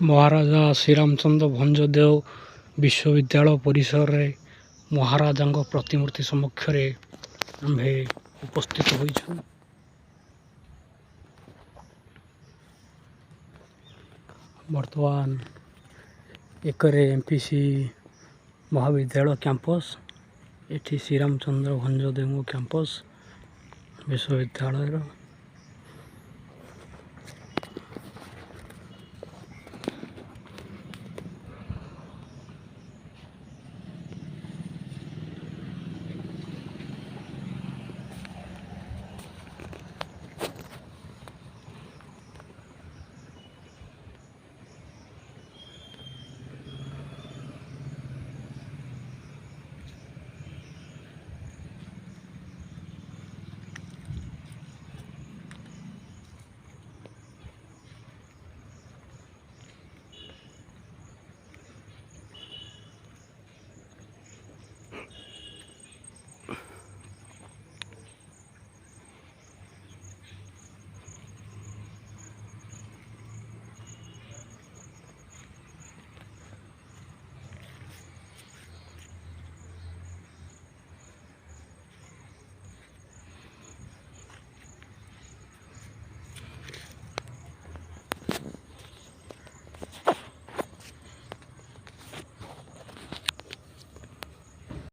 ମହାରାଜା ଶ୍ରୀରାମଚନ୍ଦ୍ର ଭଞ୍ଜଦେଓ ବିଶ୍ୱବିଦ୍ୟାଳୟ ପରିସରରେ ମହାରାଜାଙ୍କ ପ୍ରତିମୂର୍ତ୍ତି ସମକ୍ଷରେ ଆମ୍ଭେ ଉପସ୍ଥିତ ହୋଇଛୁ। ବର୍ତ୍ତମାନ ଏକରେ MPC ମହାବିଦ୍ୟାଳୟ କ୍ୟାମ୍ପସ୍, ଏଠି ଶ୍ରୀରାମଚନ୍ଦ୍ର ଭଞ୍ଜଦେଓ କ୍ୟାମ୍ପସ୍ ବିଶ୍ୱବିଦ୍ୟାଳୟର